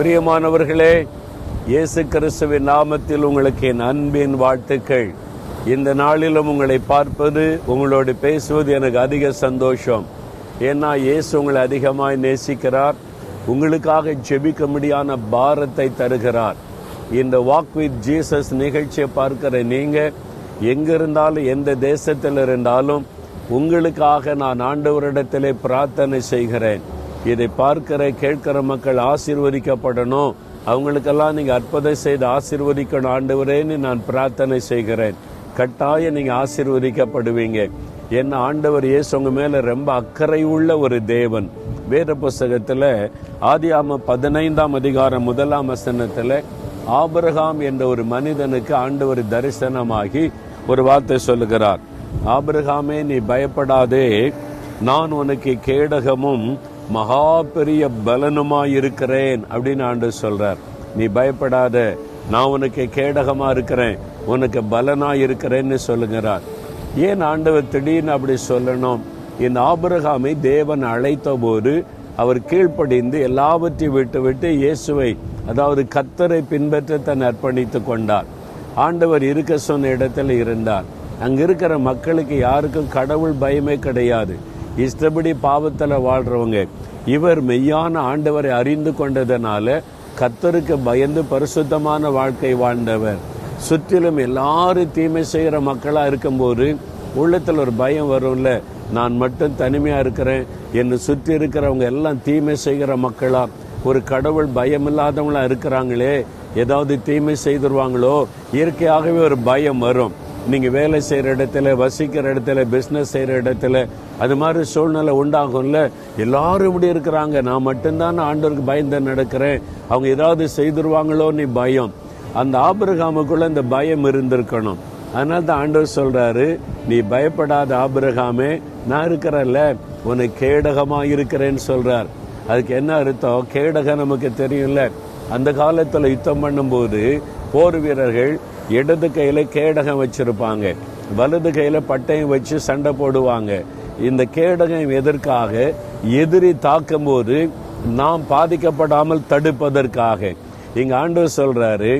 பிரியமானவர்களே, இயேசு கிறிஸ்துவின் நாமத்தில் உங்களுக்கு என் அன்பின் வாழ்த்துக்கள். இந்த நாளிலும் உங்களை பார்ப்பது, உங்களோடு பேசுவது எனக்கு அதிக சந்தோஷம். ஏன்னா இயேசு உங்களை அதிகமாய் நேசிக்கிறார். உங்களுக்காக ஜெபிக்க முடியாத பாரத்தை தருகிறார். இந்த வாக் வித் ஜீசஸ் நிகழ்ச்சியை பார்க்கிற நீங்க எங்கிருந்தாலும், எந்த தேசத்தில் இருந்தாலும், உங்களுக்காக நான் ஆண்டவரிடத்திலே பிரார்த்தனை செய்கிறேன். இதை பார்க்கிற கேட்கிற மக்கள் ஆசீர்வதிக்கப்படணும், அவங்களுக்கெல்லாம் நீங்க அற்புதம் செய்து ஆசீர்வதிக்கணும் ஆண்டவரேன்னு நான் பிரார்த்தனை செய்கிறேன். கட்டாயம் நீங்க ஆசீர்வதிக்கப்படுவீங்க. என்ன ஆண்டவர் இயேசு உங்க மேல ரொம்ப அக்கறை உள்ள ஒரு தேவன். வேத புஸ்தகத்துல ஆதியாகமம் 15ஆம் அதிகாரம் 1ஆம் வசனத்துல ஆபிரகாம் என்ற ஒரு மனிதனுக்கு ஆண்டவர் தரிசனமாகி ஒரு வார்த்தை சொல்லுகிறார். ஆபிரகாமே, நீ பயப்படாதே, நான் உனக்கு கேடகமும் மகா பெரிய பலனுமாய் இருக்கிறேன் அப்படின்னு ஆண்டவர் சொல்றார். நீ பயப்படாத, நான் உனக்கு கேடகமா இருக்கிறேன், உனக்கு பலனாய் இருக்கிறேன்னு சொல்லுகிறார். ஏன் ஆண்டவர் திடீர்னு அப்படி சொல்லணும்? இந்த ஆபிரகாமை தேவன் அழைத்த போது அவர் கீழ்ப்படிந்து எல்லாவற்றையும் விட்டு இயேசுவை, அதாவது கர்த்தரை பின்பற்ற தன்னை அர்ப்பணித்து கொண்டார். ஆண்டவர் இருக்க சொன்ன இடத்துல இருந்தார். அங்க இருக்கிற மக்களுக்கு யாருக்கும் கடவுள் பயமே கிடையாது. இஷ்டப்படி பாவத்துல வாழ்றவங்க. இவர் மெய்யான ஆண்டவரை அறிந்து கொண்டதனால கர்த்தருக்கு பயந்து பரிசுத்தமான வாழ்க்கை வாழ்ந்தவர். சுற்றிலும் எல்லாரும் தீமை செய்கிற மக்களா இருக்கும்போது உள்ளத்துல ஒரு பயம் வரும்ல, நான் மட்டும் தனிமையா இருக்கிறேன், என்னை சுற்றி இருக்கிறவங்க எல்லாம் தீமை செய்கிற மக்களா, ஒரு கடவுள் பயம் இல்லாதவங்களா இருக்கிறாங்களே, ஏதாவது தீமை செய்திருவாங்களோ, இயற்கையாகவே ஒரு பயம் வரும். நீங்க வேலை செய்யற இடத்துல, வசிக்கிற இடத்துல, பிசினஸ் செய்யற இடத்துல அது மாதிரி சூழ்நிலை உண்டாகும்ல. எல்லாரும் இப்படி இருக்கிறாங்க, நான் மட்டும்தான் ஆண்டவருக்கு பயந்து நடக்கிறேன், அவங்க ஏதாவது செய்திருவாங்களோ நீ பயம். அந்த ஆபிரகாமுக்குள்ள இந்த பயம் இருந்திருக்கணும். அதனால தான் ஆண்டவர் சொல்றாரு, நீ பயப்படாத ஆபிரகாமே, நான் இருக்கிறல்ல, உனக்கு கேடகமா இருக்கிறேன்னு சொல்றார். அதுக்கு என்ன அர்த்தம்? கேடகம் நமக்கு தெரியும்ல. அந்த காலத்துல யுத்தம் பண்ணும்போது போர் வீரர்கள் இடது கையில கேடகம் வச்சிருப்பாங்க, வலது கையில பட்டயம் வச்சு சண்டை போடுவாங்க. இந்த கேடகம் எதற்காக? எதிரி தாக்கும் போது நாம் பாதிக்கப்படாமல் தடுப்பதற்காக. இங்க ஆண்டவர் சொல்றாரு,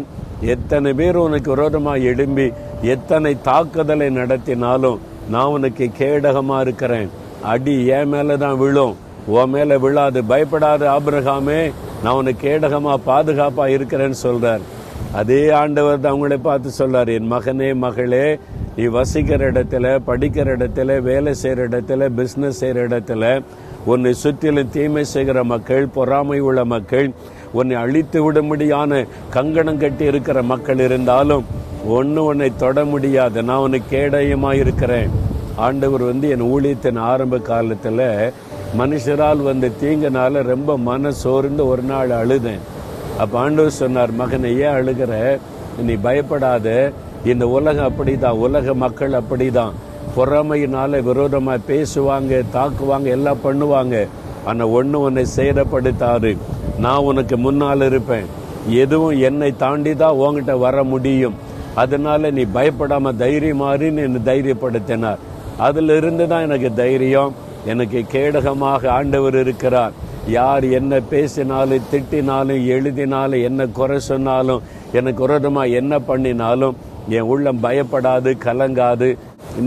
எத்தனை பேர் உனக்கு விரோதமா எழும்பி எத்தனை தாக்குதலை நடத்தினாலும் நான் உனக்கு கேடகமா இருக்கிறேன். அடி என் மேலதான் விழும், உன் மேல விழாது. பயப்படாத ஆபிரகாமே, நான் உனக்கு கேடகமா பாதுகாப்பா இருக்கிறேன்னு சொல்றார். அதே ஆண்டவர் தான் அவங்களை பார்த்து சொல்றாரு, என் மகனே மகளே, நீ வசிக்கிற இடத்துல, படிக்கிற இடத்துல, வேலை செய்யற இடத்துல, பிசினஸ் செய்யற இடத்துல உன்னை சுற்றிலும் தீமை செய்கிற மக்கள், பொறாமை உள்ள மக்கள், உன்னை அழித்து விடும்படியான கங்கணம் கட்டி இருக்கிற மக்கள் இருந்தாலும் உன்னை தொட முடியாது. நான் உனக்கு கேடயமா இருக்கிறேன். ஆண்டவர் என் ஊழியத்தின் ஆரம்ப காலத்துல மனுஷரால் தீங்கனால ரொம்ப மன சோர்ந்து ஒரு நாள் அழுதேன். அப்ப ஆண்டவர் சொன்னார், மகனை ஏன் அழுகிற? நீ பயப்படாத, இந்த உலகம் அப்படிதான், உலக மக்கள் அப்படிதான், பொறாமையினால விரோதமா பேசுவாங்க, தாக்குவாங்க, எல்லாம் பண்ணுவாங்க. ஆனா உன்னை சேதப்படுத்தாரு. நான் உனக்கு முன்னால் இருப்பேன். எதுவும் என்னை தாண்டி தான் உன்கிட்ட வர முடியும். அதனால நீ பயப்படாம தைரியமாறின்னு என்னை தைரியப்படுத்தினார். அதுல இருந்துதான் எனக்கு தைரியம். எனக்கு கேடகமாக ஆண்டவர் இருக்கிறார். யார் என்ன பேசினாலும், திட்டினாலும், எழுதினாலும், என்ன குறை சொன்னாலும், எனக்கு விரோதமா என்ன பண்ணினாலும் என் உள்ளம் பயப்படாது, கலங்காது.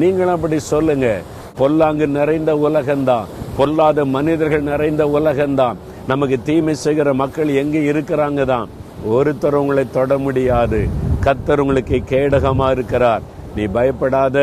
நீங்களும் அப்படி சொல்லுங்க. பொல்லாங்கு நிறைந்த உலகம்தான், பொல்லாத மனிதர்கள் நிறைந்த உலகம்தான். நமக்கு தீமை செய்கிற மக்கள் எங்க இருக்கிறாங்க தான். ஒருத்தர் உங்களை தொட முடியாது. கர்த்தர் உங்களுக்கு கேடகமா இருக்கிறார். நீ பயப்படாத,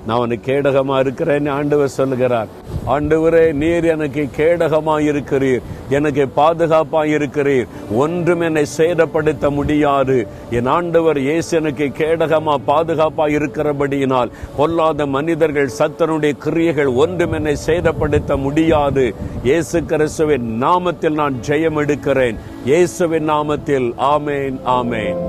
நான் உனக்கு கேடகமா இருக்கிறேன்னு ஆண்டவர் சொல்லுகிறார். ஆண்டவரே, நீர் எனக்கு கேடகமா இருக்கிறீர், எனக்கு பாதுகாப்பா இருக்கிறீர், ஒன்றும் என்னை சேதப்படுத்த முடியாது. என் ஆண்டவர் இயேசு எனக்கு கேடகமா பாதுகாப்பா இருக்கிறபடியினால் பொல்லாத மனிதர்கள், சத்துருடைய கிரியைகள் ஒன்றும் என்னை சேதப்படுத்த முடியாது. இயேசு கிறிஸ்துவின் நாமத்தில் நான் ஜெயம் எடுக்கிறேன். இயேசுவின் நாமத்தில். ஆமேன், ஆமேன்.